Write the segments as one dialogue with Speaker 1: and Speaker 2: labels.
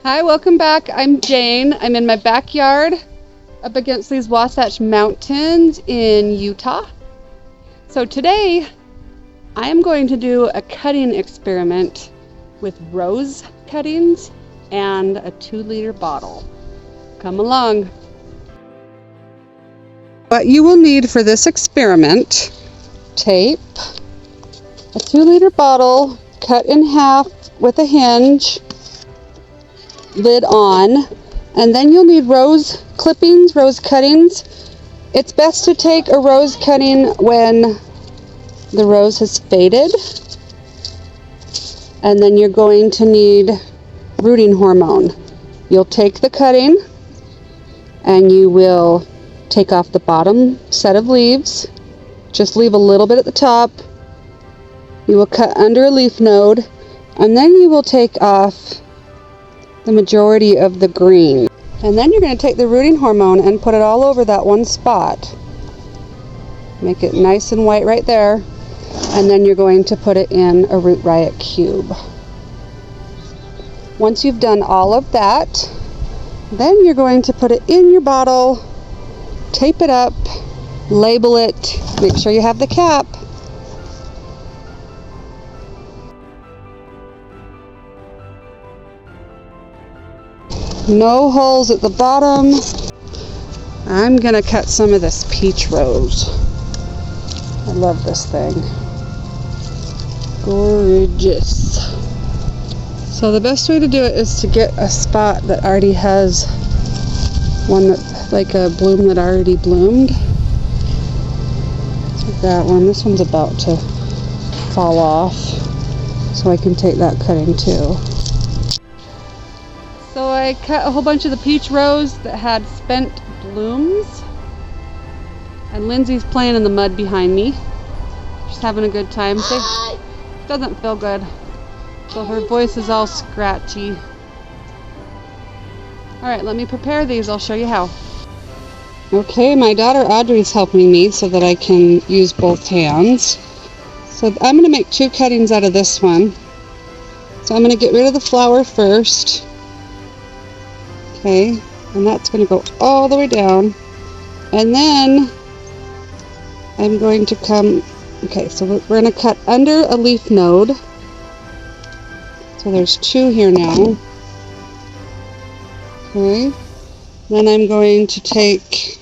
Speaker 1: Hi, welcome back. I'm Jane. I'm in my backyard up against these Wasatch Mountains in Utah. So today I am going to do a cutting experiment with rose cuttings and a 2-liter bottle. Come along. What you will need for this experiment: tape, a 2-liter bottle cut in half with a hinge, lid on, and then you'll need rose clippings, rose cuttings. It's best to take a rose cutting when the rose has faded. And then you're going to need rooting hormone. You'll take the cutting and you will take off the bottom set of leaves. Just leave a little bit at the top. You will cut under a leaf node, and then you will take off the majority of the green. And then you're going to take the rooting hormone and put it all over that one spot. Make it nice and white right there. And then you're going to put it in a Root Riot cube. Once you've done all of that, then you're going to put it in your bottle, tape it up, label it, make sure you have the cap. No holes at the bottom. I'm gonna cut some of this peach rose. I love this thing. Gorgeous. So the best way to do it is to get a spot that already has one that's like a bloom that already bloomed. Like that one. This one's about to fall off, so I can take that cutting too. So I cut a whole bunch of the peach rose that had spent blooms. And Lindsay's playing in the mud behind me. She's having a good time. Doesn't feel good. So her voice is all scratchy. Alright, let me prepare these. I'll show you how. Okay, my daughter Audrey's helping me so that I can use both hands. So I'm going to make 2 cuttings out of this one. So I'm going to get rid of the flower first. Okay, and that's going to go all the way down. And then I'm going to come, okay, so we're going to cut under a leaf node. So there's 2 here now. Okay, then I'm going to take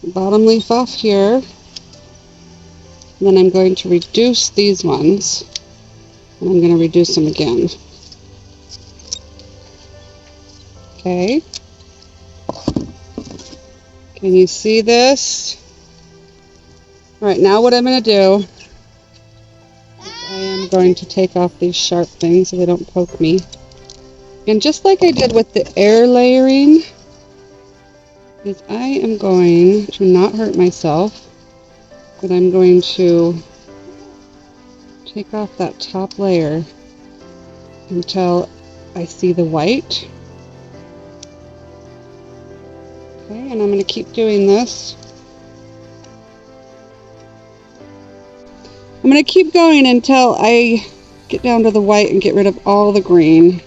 Speaker 1: the bottom leaf off here. And then I'm going to reduce these ones. And I'm going to reduce them again. Okay. Can you see this? Alright, now what I'm going to do is I am going to take off these sharp things so they don't poke me. And just like I did with the air layering, is I am going to not hurt myself, but I'm going to take off that top layer until I see the white. Okay, and I'm going to keep doing this. I'm going to keep going until I get down to the white and get rid of all the green.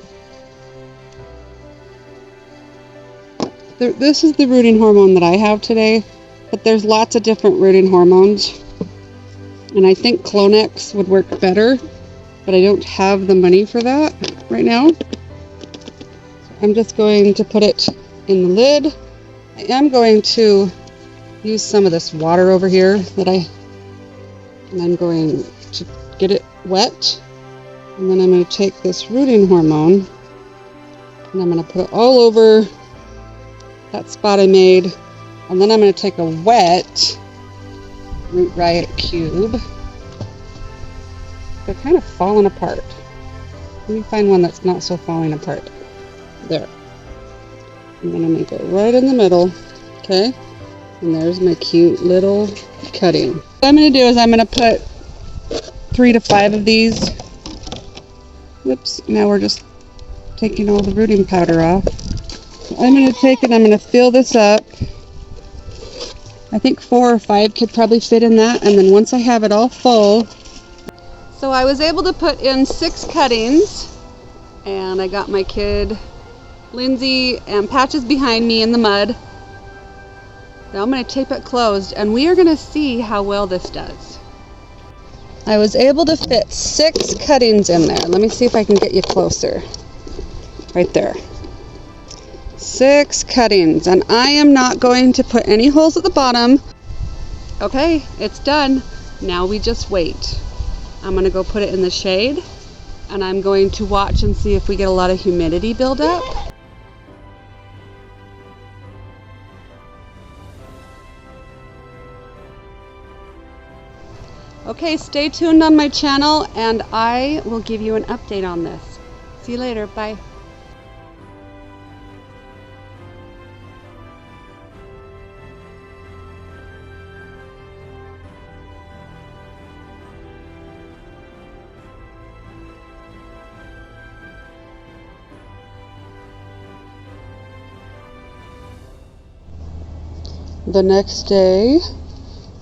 Speaker 1: This is the rooting hormone that I have today, but there's lots of different rooting hormones. And I think Clonex would work better, but I don't have the money for that right now. I'm just going to put it in the lid. I am going to use some of this water over here and I'm going to get it wet, and then I'm going to take this rooting hormone and I'm going to put it all over that spot I made, and then I'm going to take a wet Root Riot cube. They're kind of falling apart. Let me find one that's not so falling apart. There. And then I'm going to go right in the middle. Okay. And there's my cute little cutting. What I'm going to do is I'm going to put 3 to 5 of these. Whoops. Now we're just taking all the rooting powder off. So I'm going to take it, I'm going to fill this up. I think 4 or 5 could probably fit in that. And then once I have it all full. So I was able to put in 6 cuttings. And I got my kid Lindsay and Patch is behind me in the mud. Now I'm going to tape it closed and we are going to see how well this does. I was able to fit 6 cuttings in there. Let me see if I can get you closer. Right there. 6 cuttings, and I am not going to put any holes at the bottom. Okay, it's done. Now we just wait. I'm going to go put it in the shade, and I'm going to watch and see if we get a lot of humidity buildup. Okay, stay tuned on my channel and I will give you an update on this. See you later. Bye. The next day,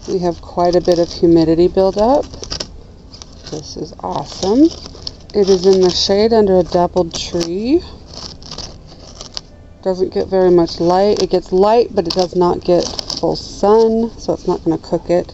Speaker 1: we have quite a bit of humidity buildup. This is awesome. It is in the shade under a dappled tree. Doesn't get very much light. It gets light, but it does not get full sun, so it's not going to cook it.